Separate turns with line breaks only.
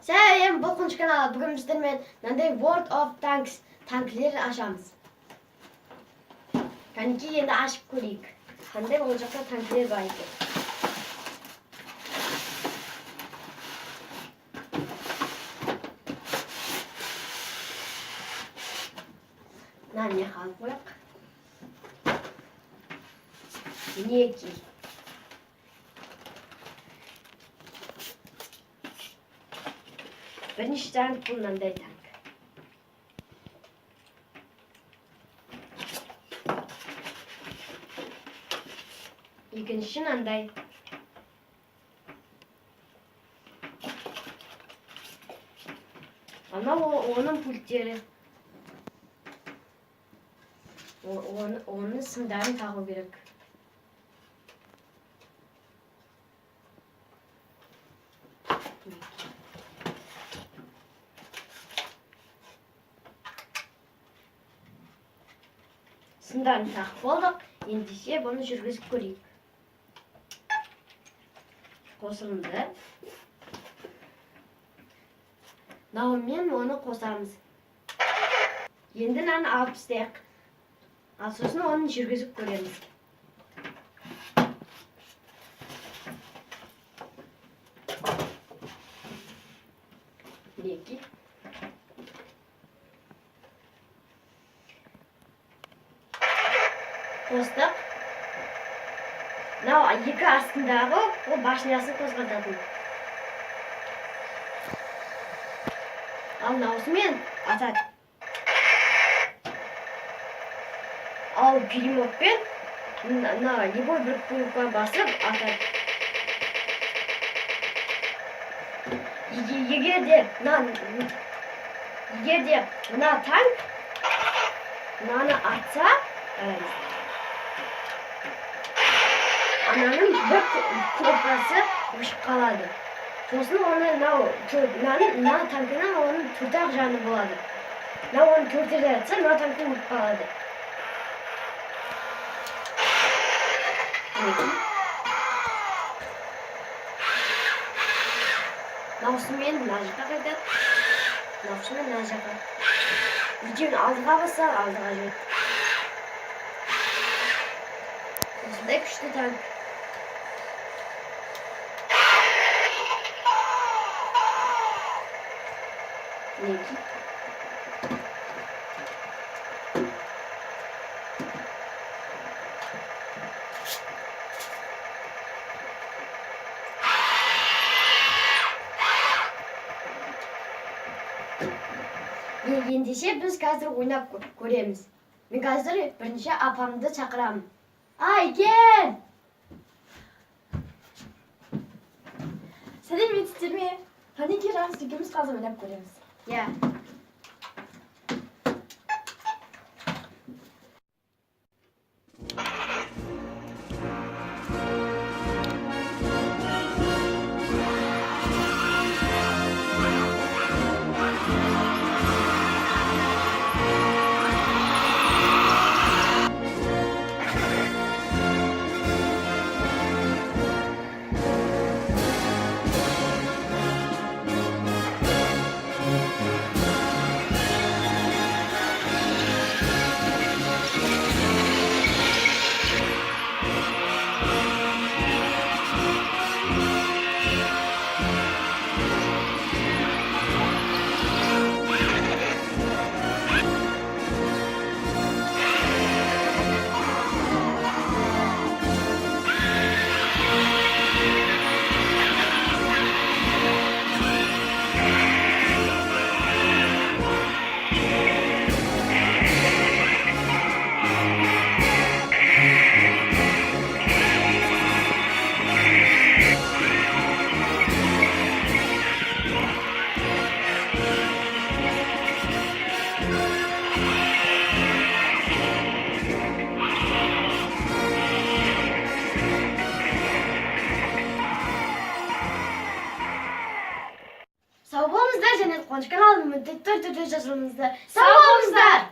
Selam, bu kunç kanal. Bugün sizlerle World of Tanks tankları aşamız. Kanki yeni aşık kurik. Hande olacakta tankları var ki. Nane halk. Niye ki? Birinci tank bundan da tank. İkinci nanday. Ama onun pultları. Onun sınırlarını takip gerek. Sınırlarını takip olduk. Endişe bunu жүргізіп көрейік. Қосылды. Наумен оны қосамыз. Енді наны алып істейік. Ал сосын оны жүргізіп көреміз. Мінеки. Қостық. Мынау екі астындағы ол башнясын қозғалтатын. Ал мынаусымен атады. Ал перемотпен любой бір кнопкаға басып атады. Егер де мына танк мынаны атса, ананың бір кнопкасы өшіп қалады. Сосын оны мына танкының оның төртақ жаны болады. Оны төртері атса, мына танктың өшіп қалады. Наусымен мына жаққа қайтады. Наусымен мына жаққа. Екеуін алдыға басса, алдыға жүреді. Осындай күшті танк. Неки? Ендеше біз қазір ойнап көреміз. Мен қазір бірінші апамды шақырамын. Айкен!
Сәлеметсіздер ме? Қанеке жақсы екеуміз қазір ойнап көреміз.
Иә. Sağ olunuzlar, Cennet Konç kanalımın diktatörü yazılımızda. Sağ olunuzlar.